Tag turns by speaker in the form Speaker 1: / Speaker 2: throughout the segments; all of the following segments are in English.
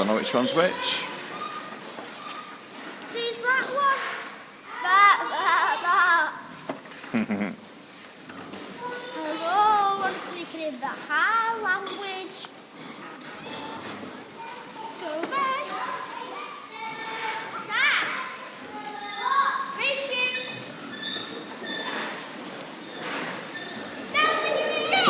Speaker 1: Don't know which one's which.
Speaker 2: See that one? That. Hello, I'm speaking in the Haar language. Go back. Sam! Fishing! Now when you're in it!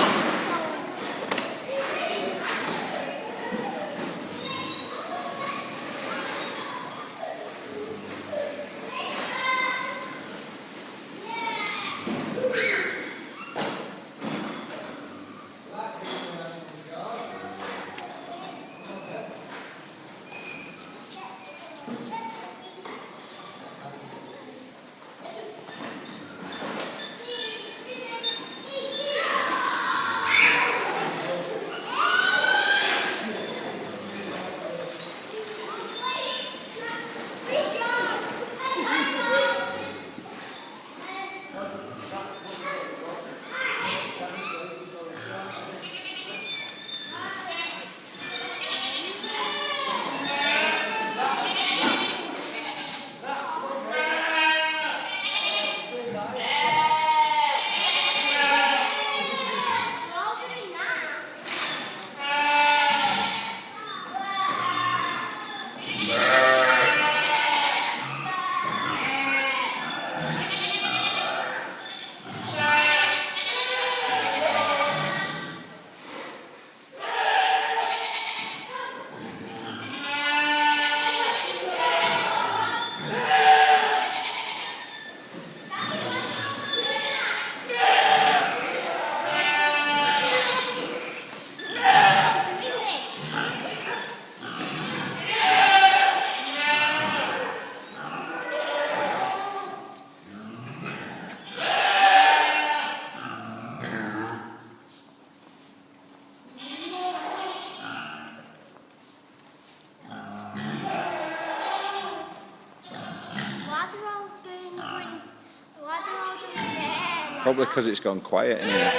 Speaker 1: Probably because it's gone quiet in here.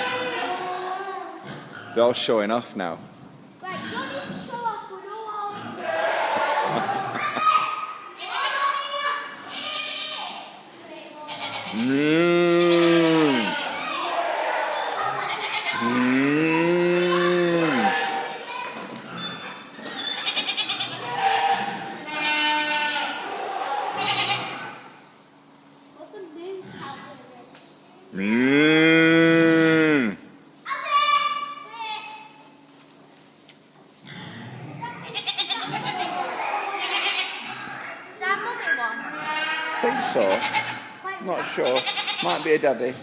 Speaker 1: They're all showing off now.
Speaker 2: Right, you don't need to show off, we know all. What's the moon
Speaker 1: I think so. Not sure. Might be a daddy.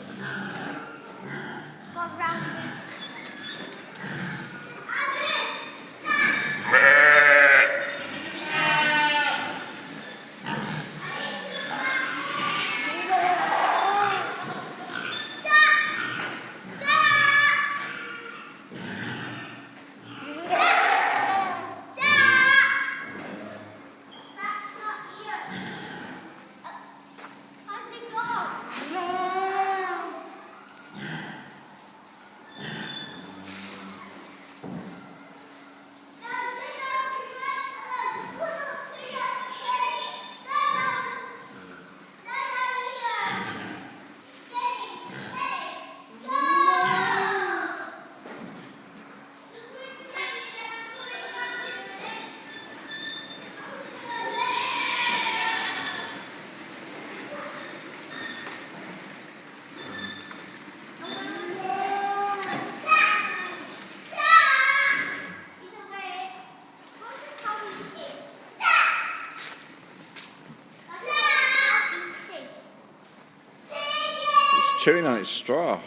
Speaker 1: It's chewing on its straw.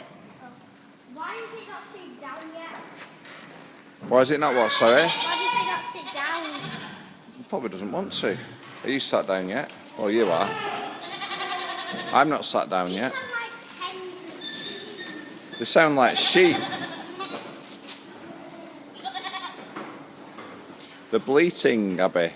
Speaker 2: Why is it not sitting down yet?
Speaker 1: Why is it not what, sorry?
Speaker 2: Why does it not sit down?
Speaker 1: It probably doesn't want to. Are you sat down yet? Well, you are. I'm not sat down yet.
Speaker 2: They sound like hens and sheep.
Speaker 1: They sound like sheep. They're bleating, Abby.